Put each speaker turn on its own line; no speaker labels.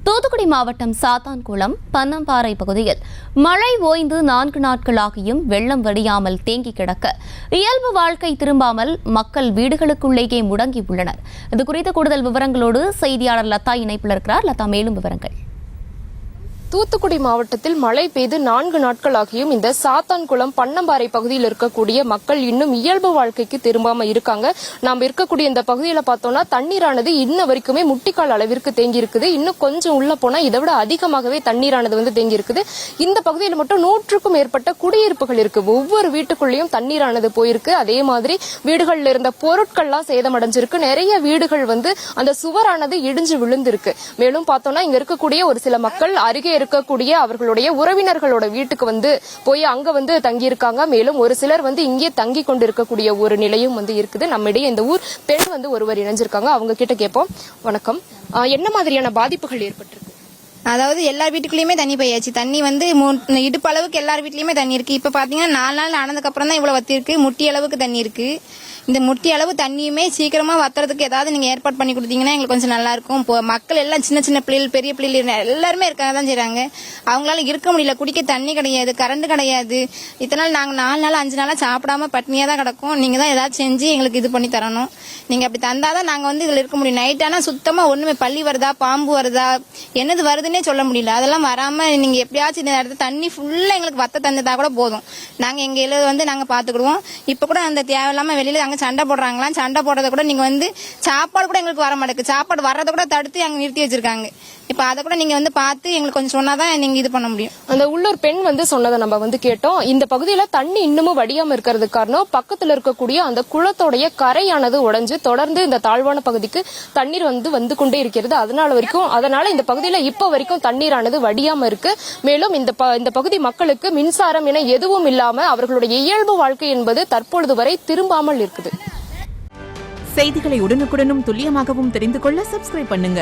தூத்துக்குடி மாவட்டம் சாத்தான்குளம் பன்னம்பாறை பகுதியில் மழை ஓய்ந்து 4 நாட்களாகியும் வெள்ளம் வடியாமல் தேங்கி கிடக்க இயல்பு வாழ்க்கை திரும்பாமல் மக்கள் வீடுகளுக்குள்ளேயே முடங்கி உள்ளனர். இதுகுறித்த கூடுதல் விவரங்களோடு செய்தியாளர் லதா இணைப்பில் இருக்கிறார். லதா, மேலும் விவரங்கள்.
தூத்துக்குடி மாவட்டத்தில் மழை பெய்து 4 நாட்களாகியும் இந்த சாத்தான்குளம் பன்னம்பாறை பகுதியில் இருக்கக்கூடிய மக்கள் இன்னும் இயல்பு வாழ்க்கைக்கு திரும்பாம இருக்காங்க. நாம் இருக்கக்கூடிய இந்த பகுதியில பார்த்தோம்னா தண்ணீரானது இன்ன வரைக்குமே முட்டிக்கால் அளவிற்கு தேங்கி இருக்குது. இன்னும் கொஞ்சம் உள்ள போனா இதை விட அதிகமாகவே தண்ணீரானது தேங்கி இருக்குது. இந்த பகுதியில் மட்டும் 100க்கும் மேற்பட்ட குடியிருப்புகள் இருக்கு. ஒவ்வொரு வீட்டுக்குள்ளேயும் தண்ணீரானது போயிருக்கு. அதே மாதிரி வீடுகளில் இருந்த பொருட்கள்லாம் சேதமடைஞ்சிருக்கு. நிறைய வீடுகள் அந்த சுவரானது இடிஞ்சு விழுந்திருக்கு. மேலும் பார்த்தோம்னா இங்க இருக்கக்கூடிய ஒரு சில மக்கள் அருகே இருக்கக்கூடிய அவர்களுடைய உறவினர்களோட வீட்டுக்கு போய் அங்க தங்கியிருக்காங்க. மேலும் ஒரு சிலர் இங்கே தங்கி கொண்டு இருக்கக்கூடிய ஒரு நிலையும் இருக்குது. நம்மிடையே இந்த ஊர் பெண் ஒருவர் இணைஞ்சிருக்காங்க. அவங்க கிட்ட கேட்போம். வணக்கம், என்ன மாதிரியான பாதிப்புகள் ஏற்பட்டிருக்கு?
அதாவது எல்லா வீட்டுக்குள்ளயுமே தண்ணி போயாச்சு. தண்ணி இடுப்பு அளவுக்கு எல்லார் வீட்லயுமே தண்ணி இருக்கு. இப்ப பாத்தீங்கன்னா 4 நாள் ஆனதுக்கு அப்புறம் தான் இவ்வளவு வத்தி இருக்கு. முட்டி அளவுக்கு தண்ணி இருக்கு. இந்த முட்டி அளவு தண்ணியுமே சீக்கிரமா வத்துறதுக்கு ஏதாவது நீங்க ஏற்பாடு பண்ணி கொடுத்தீங்கன்னா எங்களுக்கு கொஞ்சம் நல்லா இருக்கும். மக்கள் எல்லாம் சின்ன சின்ன பிள்ளைகள், பெரிய பிள்ளைகள் எல்லாருமே இருக்காங்க தான் செய்றாங்க. அவங்களால இருக்க முடியல. குடிக்க தண்ணி கிடையாது, கரண்ட் கிடையாது. இத்தனை நாள் நாங்க 4 நாள் 5 நாளா சாப்பிடாம பட்னியா தான் கிடக்கும். நீங்க தான் ஏதாவது செஞ்சு எங்களுக்கு இது பண்ணி தரணும். நீங்க அப்படி தந்தாதான் நாங்க இதுல இருக்க முடியும். நைட் ஆனா சுத்தமா ஒண்ணுமே பள்ளி வருதா, பாம்பு வருதா, என்னது வருதுன்னே சொல்ல முடியல. அதெல்லாம் வராம நீங்க எப்படியாச்சும் இந்த இடத்துல தண்ணி ஃபுல்லா எங்களுக்கு வத்த தந்ததா கூட போதும். நாங்க எங்க எழுத நாங்க பாத்துக்கிடுவோம். இப்ப கூட அந்த தேவையில்லாம வெளியில அங்க சண்டை போடுறாங்களாம். சண்டை போடுறத கூட நீங்க சாப்பாடு கூட எங்களுக்கு வர மாட்டேங்குது. சாப்பாடு வர்றத கூட தடுத்து அங்க நிறுத்தி வச்சிருக்காங்க. இப்ப அதை கூட நீங்க பார்த்து எங்களுக்கு கொஞ்சம் சொன்னாதான் நீங்க இது பண்ண முடியும்.
அந்த உள்ளூர் பெண் சொன்னதை நம்ம கேட்டோம். இந்த பகுதியில தண்ணி இன்னமும் வடியாம இருக்கிறதுக்கு காரணம் பக்கத்துல இருக்கக்கூடிய அந்த குளத்தோடைய கரையானது உடைஞ்சு தொடர்ந்து இந்த தாழ்வான பகுதிக்கு தண்ணீர் வந்து கொண்டே இருக்கிறது. அதனால இந்த பகுதியில இப்ப வரைக்கும் தண்ணீரானது வடியாம இருக்கு. மேலும் இந்த பகுதி மக்களுக்கு மின்சாரம் என எதுவும் இல்லாம அவர்களுடைய இயல்பு வாழ்க்கை என்பது தற்பொழுது வரை திரும்பாமல் இருக்குது.
செய்திகளை உடனுக்குடனும் துல்லியமாகவும் தெரிந்து கொள்ள சப்ஸ்கிரைப் பண்ணுங்க.